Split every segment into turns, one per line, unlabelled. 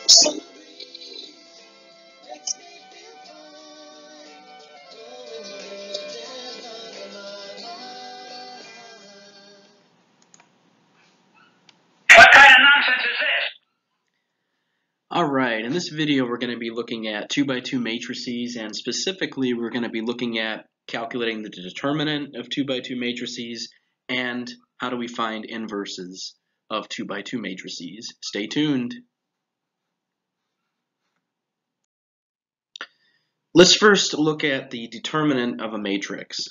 What kind of nonsense is this?
Alright, in this video we're going to be looking at 2x2 matrices, and specifically we're going to be looking at calculating the determinant of 2x2 matrices and how do we find inverses of 2x2 matrices. Stay tuned. Let's first look at the determinant of a matrix.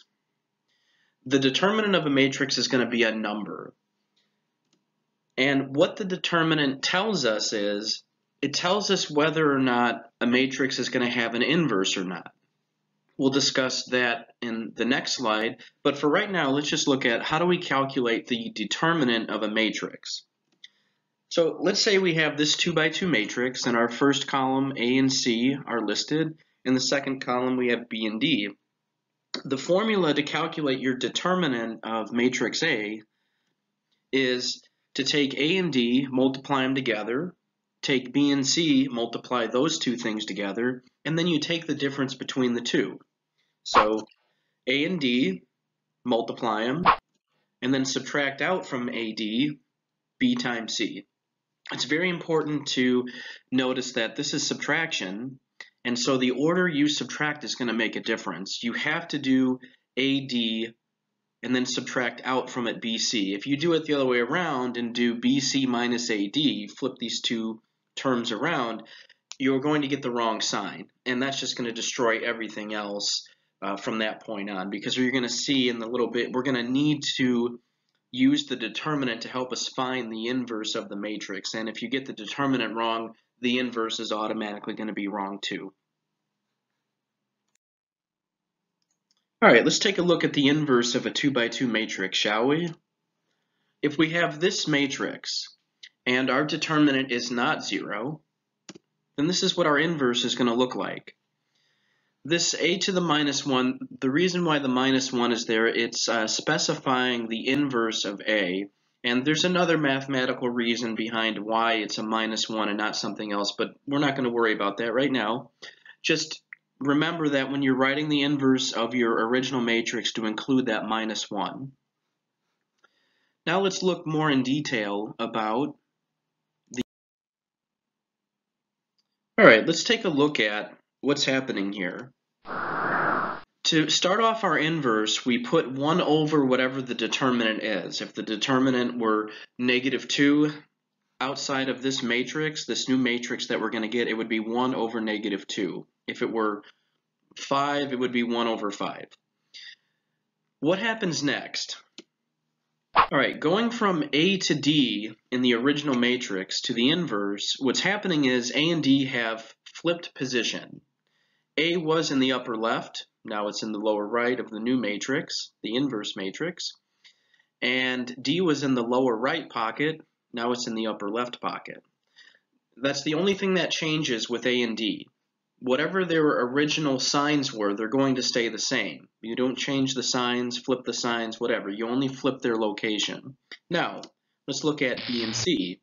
The determinant of a matrix is going to be a number. And what the determinant tells us is, it tells us whether or not a matrix is going to have an inverse or not. We'll discuss that in the next slide, but for right now, let's just look at how do we calculate the determinant of a matrix. So let's say we have this 2x2 matrix, and our first column, A and C, are listed. In the second column, we have B and D. The formula to calculate your determinant of matrix A is to take A and D, multiply them together, take B and C, multiply those two things together, and then you take the difference between the two. So A and D, multiply them, and then subtract out from AD B times C. It's very important to notice that this is subtraction, and so the order you subtract is going to make a difference. You have to do AD and then subtract out from it BC. If you do it the other way around and do BC minus AD, flip these two terms around, you're going to get the wrong sign, and that's just going to destroy everything else from that point on, because you're going to see in a little bit we're going to need to use the determinant to help us find the inverse of the matrix, and if you get the determinant wrong, the inverse is automatically going to be wrong too. Alright, let's take a look at the inverse of a 2x2 matrix, shall we? If we have this matrix and our determinant is not 0, then this is what our inverse is going to look like. This a to the minus 1, the reason why the minus 1 is there, it's specifying the inverse of a, and there's another mathematical reason behind why it's a minus 1 and not something else, but we're not going to worry about that right now. Just remember that when you're writing the inverse of your original matrix to include that minus 1. Now let's look more in detail about the... Alright, let's take a look at what's happening here. To start off our inverse, we put 1 over whatever the determinant is. If the determinant were -2 outside of this matrix, this new matrix that we're going to get, it would be 1 over -2. If it were 5, it would be 1 over 5. What happens next? Alright, going from A to D in the original matrix to the inverse, what's happening is A and D have flipped position. A was in the upper left, now it's in the lower right of the new matrix, the inverse matrix, and D was in the lower right pocket, now it's in the upper left pocket. That's the only thing that changes with A and D. Whatever their original signs were, they're going to stay the same. You don't change the signs, flip the signs, whatever. You only flip their location. Now, let's look at B and C.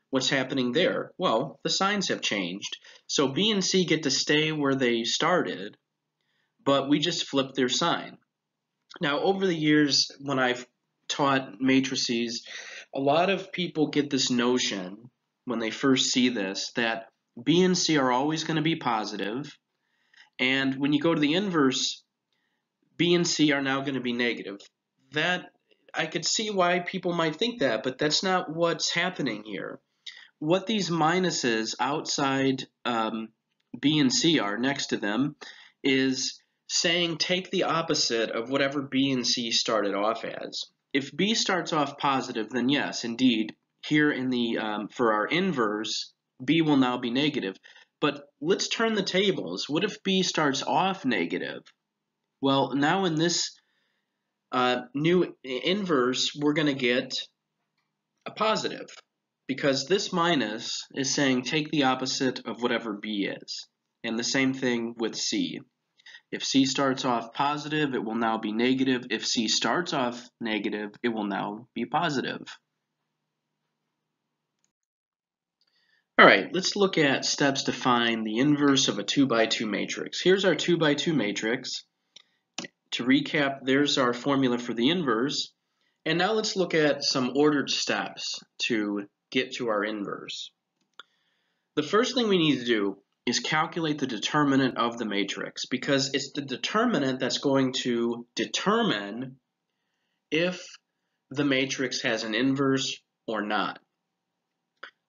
What's happening there? Well, the signs have changed. So B and C get to stay where they started, but we just flip their sign. Now, over the years, when I've taught matrices, a lot of people get this notion, when they first see this, that B and C are always going to be positive, and when you go to the inverse, B and C are now going to be negative. That, I could see why people might think that, but that's not what's happening here. What these minuses outside B and C are next to them is saying take the opposite of whatever B and C started off as. If B starts off positive, then yes, indeed, here in the for our inverse, B will now be negative. But let's turn the tables. What if B starts off negative? Well, now in this new inverse, we're going to get a positive, because this minus is saying take the opposite of whatever B is. And the same thing with C. If C starts off positive, it will now be negative. If C starts off negative, it will now be positive. All right, let's look at steps to find the inverse of a 2 by 2 matrix. Here's our 2 by 2 matrix. To recap, there's our formula for the inverse. And now let's look at some ordered steps to get to our inverse. The first thing we need to do is calculate the determinant of the matrix, because it's the determinant that's going to determine if the matrix has an inverse or not.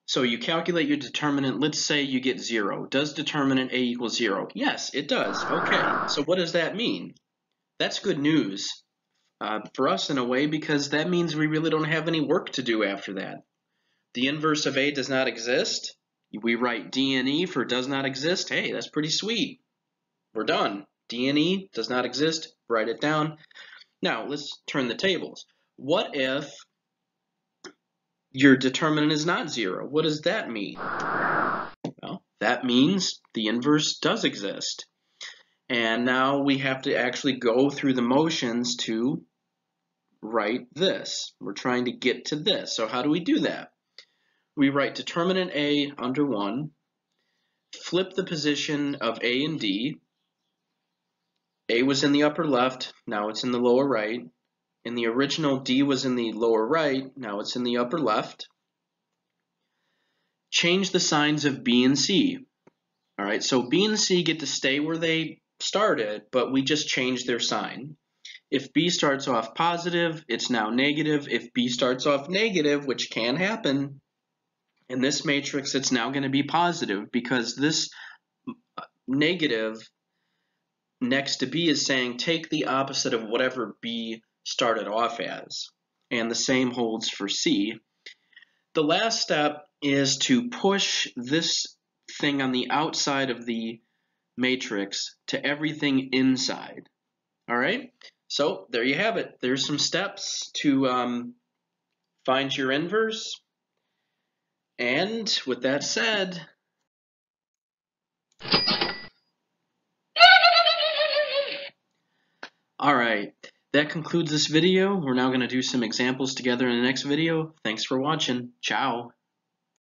So you calculate your determinant. Let's say you get 0. Does determinant A equal 0? Yes, it does. Okay, so what does that mean? That's good news for us in a way, because that means we really don't have any work to do after that. The inverse of A does not exist. We write D and E for does not exist. Hey, that's pretty sweet. We're done. D and E does not exist. Write it down. Now, let's turn the tables. What if your determinant is not 0? What does that mean? Well, that means the inverse does exist. And now we have to actually go through the motions to write this. We're trying to get to this. So how do we do that? We write determinant A under 1, flip the position of A and D. A was in the upper left, now it's in the lower right. In the original, D was in the lower right, now it's in the upper left. Change the signs of B and C. All right, so B and C get to stay where they started, but we just changed their sign. If B starts off positive, it's now negative. If B starts off negative, which can happen, in this matrix, it's now going to be positive, because this negative next to B is saying take the opposite of whatever B started off as. And the same holds for C. The last step is to push this thing on the outside of the matrix to everything inside. All right, so there you have it. There's some steps to find your inverse. And with that said, all right, that concludes this video. We're now going to do some examples together in the next video. Thanks for watching. Ciao.